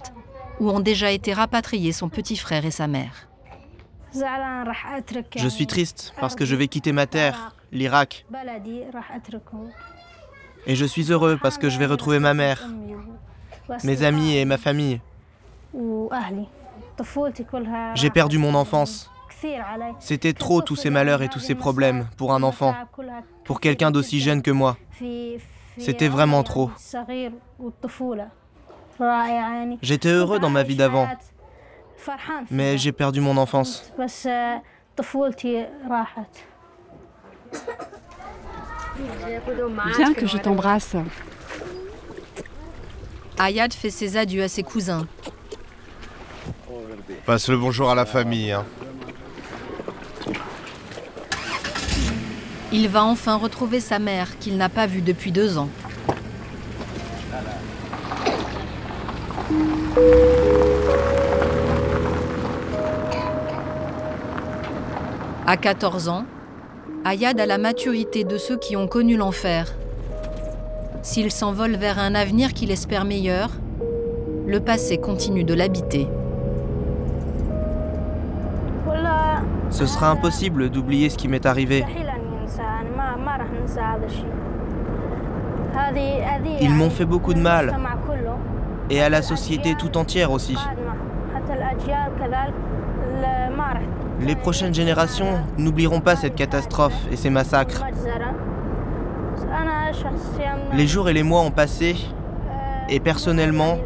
où ont déjà été rapatriés son petit frère et sa mère. Je suis triste parce que je vais quitter ma terre, l'Irak. Et je suis heureux parce que je vais retrouver ma mère, mes amis et ma famille. J'ai perdu mon enfance. C'était trop tous ces malheurs et tous ces problèmes pour un enfant, pour quelqu'un d'aussi jeune que moi. C'était vraiment trop. J'étais heureux dans ma vie d'avant, mais j'ai perdu mon enfance. Viens que je t'embrasse. Ayad fait ses adieux à ses cousins. Passe le bonjour à la famille. Hein. Il va enfin retrouver sa mère qu'il n'a pas vue depuis 2 ans. À 14 ans, Ayad a la maturité de ceux qui ont connu l'enfer. S'il s'envole vers un avenir qu'il espère meilleur, le passé continue de l'habiter. Ce sera impossible d'oublier ce qui m'est arrivé. Ils m'ont fait beaucoup de mal, et à la société tout entière aussi. Les prochaines générations n'oublieront pas cette catastrophe et ces massacres. Les jours et les mois ont passé, et personnellement,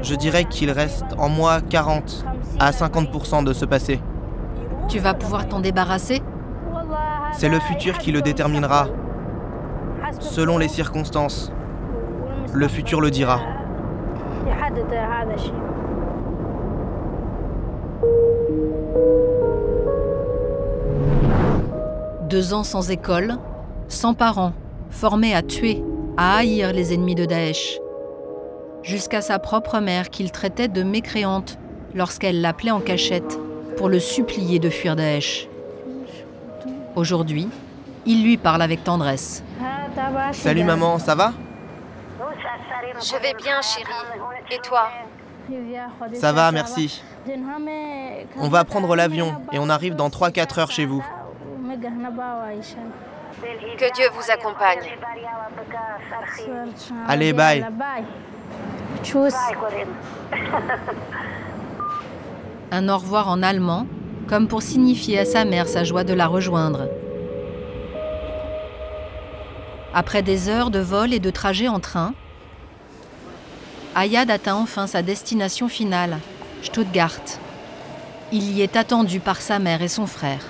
je dirais qu'il reste en moi 40 à 50% de ce passé. Tu vas pouvoir t'en débarrasser? C'est le futur qui le déterminera, selon les circonstances. Le futur le dira. Deux ans sans école, sans parents, formés à tuer, à haïr les ennemis de Daesh. Jusqu'à sa propre mère qu'il traitait de mécréante lorsqu'elle l'appelait en cachette pour le supplier de fuir Daesh. Aujourd'hui, il lui parle avec tendresse. Salut maman, ça va? Je vais bien, chérie. Et toi? Ça va, merci. On va prendre l'avion et on arrive dans 3-4 heures chez vous. Que Dieu vous accompagne. Allez, bye. Un au revoir en allemand, comme pour signifier à sa mère sa joie de la rejoindre. Après des heures de vol et de trajet en train, Ayad atteint enfin sa destination finale, Stuttgart. Il y est attendu par sa mère et son frère.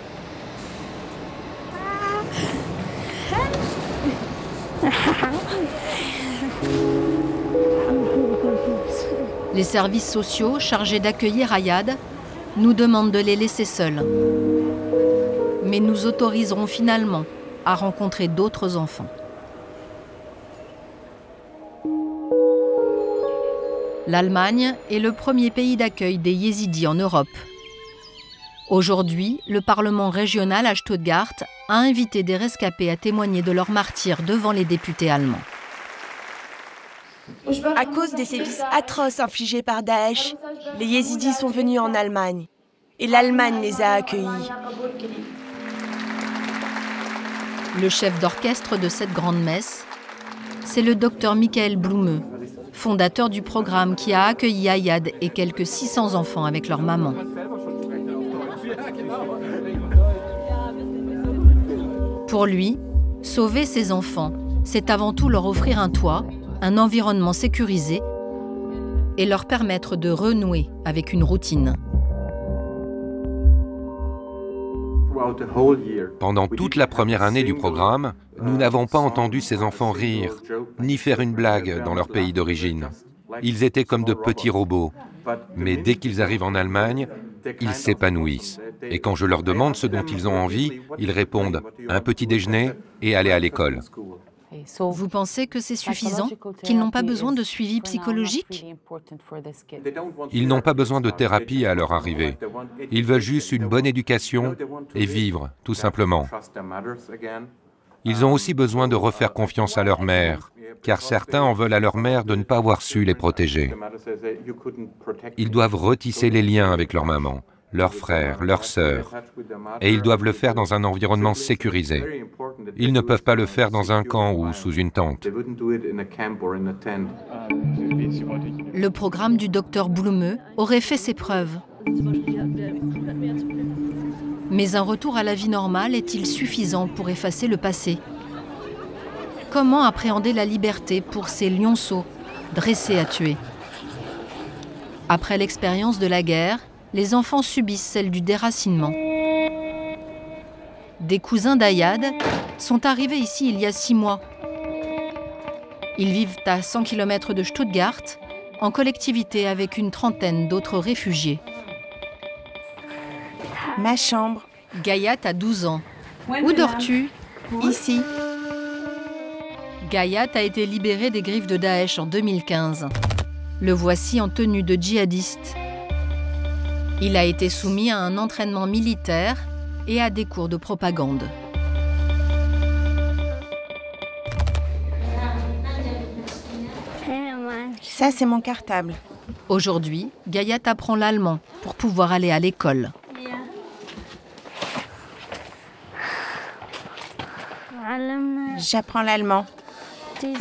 Les services sociaux chargés d'accueillir Ayad nous demandent de les laisser seuls. Mais nous autoriserons finalement à rencontrer d'autres enfants. L'Allemagne est le premier pays d'accueil des Yézidis en Europe. Aujourd'hui, le Parlement régional à Stuttgart a invité des rescapés à témoigner de leur martyre devant les députés allemands. À cause des sévices atroces infligés par Daesh, les Yézidis sont venus en Allemagne. Et l'Allemagne les a accueillis. Le chef d'orchestre de cette grande messe, c'est le docteur Michael Blume, fondateur du programme qui a accueilli Ayad et quelques 600 enfants avec leur maman. Pour lui, sauver ces enfants, c'est avant tout leur offrir un toit, un environnement sécurisé et leur permettre de renouer avec une routine. Pendant toute la première année du programme, nous n'avons pas entendu ces enfants rire, ni faire une blague dans leur pays d'origine. Ils étaient comme de petits robots, mais dès qu'ils arrivent en Allemagne, ils s'épanouissent. Et quand je leur demande ce dont ils ont envie, ils répondent « un petit déjeuner et aller à l'école ». Vous pensez que c'est suffisant? Qu'ils n'ont pas besoin de suivi psychologique? Ils n'ont pas besoin de thérapie à leur arrivée. Ils veulent juste une bonne éducation et vivre, tout simplement. Ils ont aussi besoin de refaire confiance à leur mère, car certains en veulent à leur mère de ne pas avoir su les protéger. Ils doivent retisser les liens avec leur maman, leurs frères, leurs sœurs, et ils doivent le faire dans un environnement sécurisé. Ils ne peuvent pas le faire dans un camp ou sous une tente. Le programme du docteur Blume aurait fait ses preuves. Mais un retour à la vie normale est-il suffisant pour effacer le passé? Comment appréhender la liberté pour ces lionceaux dressés à tuer? Après l'expérience de la guerre, les enfants subissent celle du déracinement. Des cousins d'Ayad sont arrivés ici il y a 6 mois. Ils vivent à 100 km de Stuttgart, en collectivité avec une trentaine d'autres réfugiés. Ma chambre. Gayat a 12 ans. Où dors-tu? Ici. Gayat a été libérée des griffes de Daesh en 2015. Le voici en tenue de djihadiste. Il a été soumis à un entraînement militaire et à des cours de propagande. Ça, c'est mon cartable. Aujourd'hui, Gayat apprend l'allemand pour pouvoir aller à l'école. J'apprends l'allemand. C'est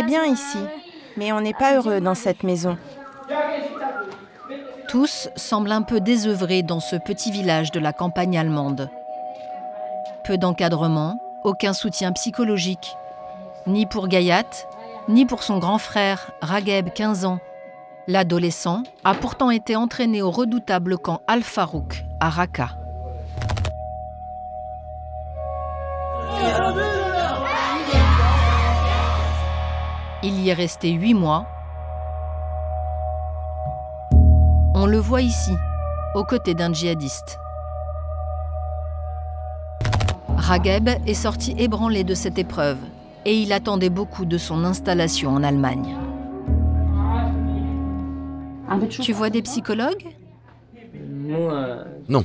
bien ici, mais on n'est pas heureux dans cette maison. Tous semblent un peu désœuvrés dans ce petit village de la campagne allemande. Peu d'encadrement, aucun soutien psychologique, ni pour Gayat, ni pour son grand frère, Ragheb, 15 ans. L'adolescent a pourtant été entraîné au redoutable camp Al-Farouk, à Raqqa. Il y est resté 8 mois. On le voit ici, aux côtés d'un djihadiste. Ragheb est sorti ébranlé de cette épreuve et il attendait beaucoup de son installation en Allemagne. Tu vois des psychologues? Non.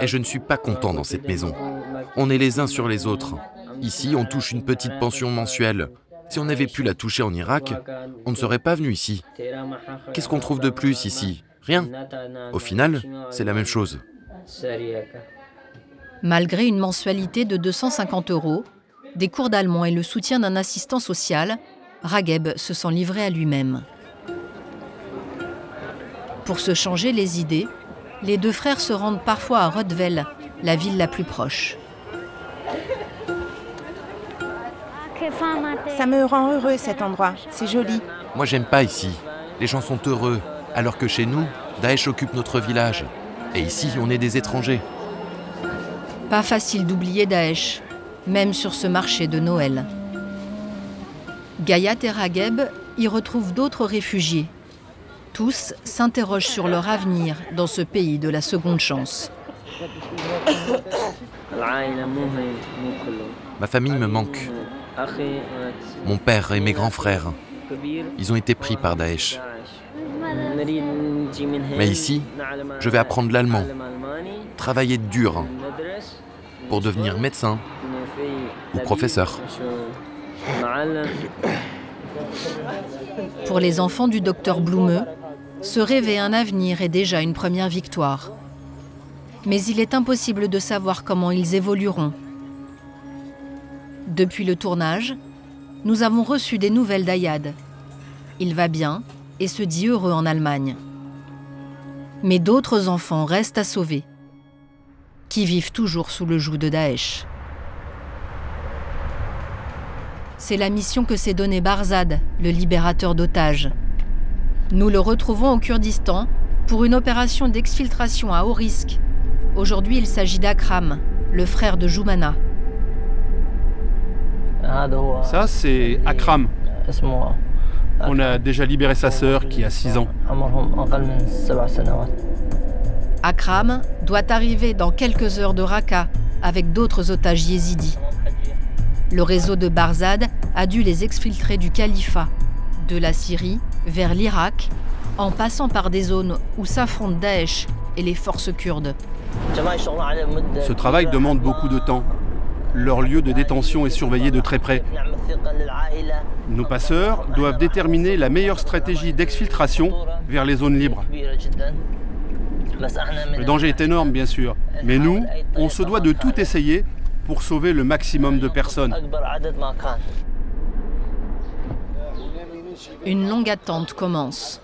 Et je ne suis pas content dans cette maison. On est les uns sur les autres. Ici, on touche une petite pension mensuelle. Si on avait pu la toucher en Irak, on ne serait pas venu ici. Qu'est-ce qu'on trouve de plus ici? Rien. Au final, c'est la même chose. Malgré une mensualité de 250 €, des cours d'allemand et le soutien d'un assistant social, Ragheb se sent livré à lui-même. Pour se changer les idées, les deux frères se rendent parfois à Rottweil, la ville la plus proche. Ça me rend heureux cet endroit, c'est joli. Moi j'aime pas ici. Les gens sont heureux, alors que chez nous, Daesh occupe notre village. Et ici, on est des étrangers. Pas facile d'oublier Daesh, même sur ce marché de Noël. Gayat et Ragheb y retrouvent d'autres réfugiés. Tous s'interrogent sur leur avenir dans ce pays de la seconde chance. Ma famille me manque. Mon père et mes grands frères, ils ont été pris par Daesh. Mais ici, je vais apprendre l'allemand, travailler dur pour devenir médecin ou professeur. Pour les enfants du docteur Blumeux, se rêver un avenir est déjà une première victoire. Mais il est impossible de savoir comment ils évolueront. Depuis le tournage, nous avons reçu des nouvelles d'Ayad. Il va bien et se dit heureux en Allemagne. Mais d'autres enfants restent à sauver, qui vivent toujours sous le joug de Daesh. C'est la mission que s'est donnée Barzad, le libérateur d'otages. Nous le retrouvons au Kurdistan pour une opération d'exfiltration à haut risque. Aujourd'hui, il s'agit d'Akram, le frère de Joumana. Ça, c'est Akram. On a déjà libéré sa sœur qui a 6 ans. Akram doit arriver dans quelques heures de Raqqa avec d'autres otages yézidis. Le réseau de Barzad a dû les exfiltrer du califat, de la Syrie vers l'Irak, en passant par des zones où s'affrontent Daesh et les forces kurdes. Ce travail demande beaucoup de temps. Leur lieu de détention est surveillé de très près. Nos passeurs doivent déterminer la meilleure stratégie d'exfiltration vers les zones libres. Le danger est énorme, bien sûr, mais nous, on se doit de tout essayer pour sauver le maximum de personnes. Une longue attente commence.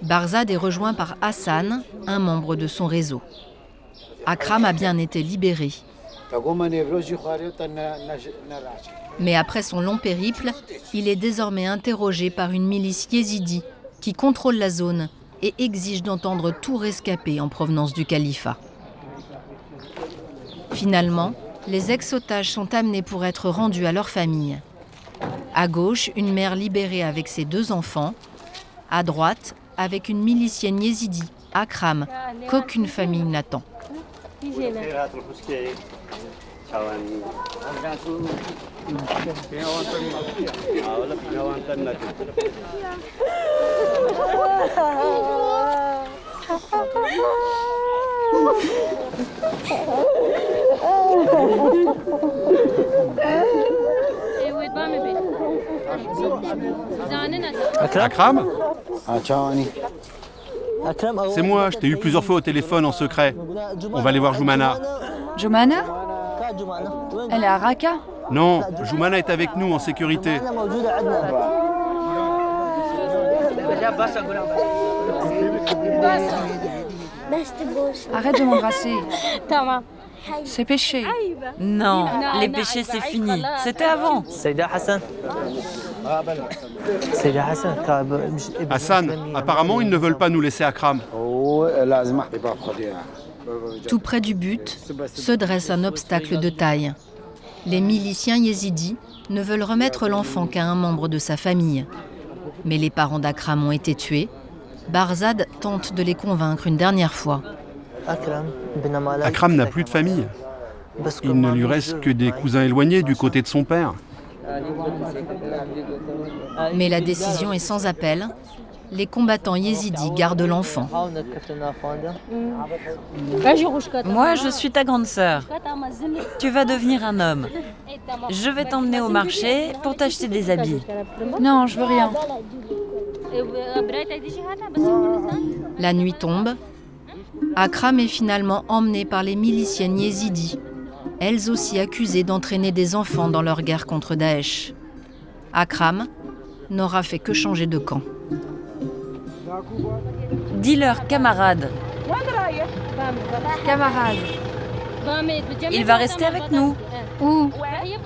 Barzad est rejoint par Hassan, un membre de son réseau. Akram a bien été libéré. Mais après son long périple, il est désormais interrogé par une milice yézidi qui contrôle la zone et exige d'entendre tout rescapé en provenance du califat. Finalement, les ex-otages sont amenés pour être rendus à leur famille. À gauche, une mère libérée avec ses 2 enfants. À droite, avec une milicienne yézidi Akram, qu'aucune famille n'attend. Akram? C'est moi, je t'ai eu plusieurs fois au téléphone en secret. On va aller voir Joumana. Joumana? Elle est à Raqqa? Non, Joumana est avec nous en sécurité. Arrête de m'embrasser. C'est péché. Non, les péchés c'est fini. C'était avant. Hassan, apparemment ils ne veulent pas nous laisser Akram. Tout près du but se dresse un obstacle de taille. Les miliciens yézidis ne veulent remettre l'enfant qu'à un membre de sa famille. Mais les parents d'Akram ont été tués. Barzad tente de les convaincre une dernière fois. Akram n'a plus de famille. Il ne lui reste que des cousins éloignés du côté de son père. Mais la décision est sans appel. Les combattants yézidis gardent l'enfant. Moi, je suis ta grande sœur. Tu vas devenir un homme. Je vais t'emmener au marché pour t'acheter des habits. Non, je veux rien. La nuit tombe. Akram est finalement emmené par les miliciennes yézidis, elles aussi accusées d'entraîner des enfants dans leur guerre contre Daesh. Akram n'aura fait que changer de camp. Dis-leur, camarade. Camarade. Il va rester avec nous. Où?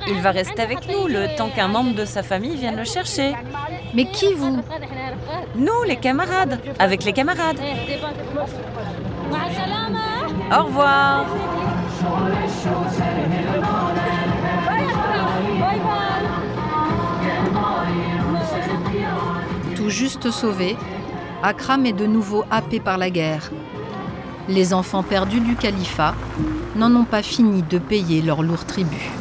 Il va rester avec nous le temps qu'un membre de sa famille vienne le chercher. Mais qui vous? Nous, les camarades. Avec les camarades. Au revoir. Tout juste sauvé, Akram est de nouveau happé par la guerre. Les enfants perdus du califat n'en ont pas fini de payer leur lourd tribut.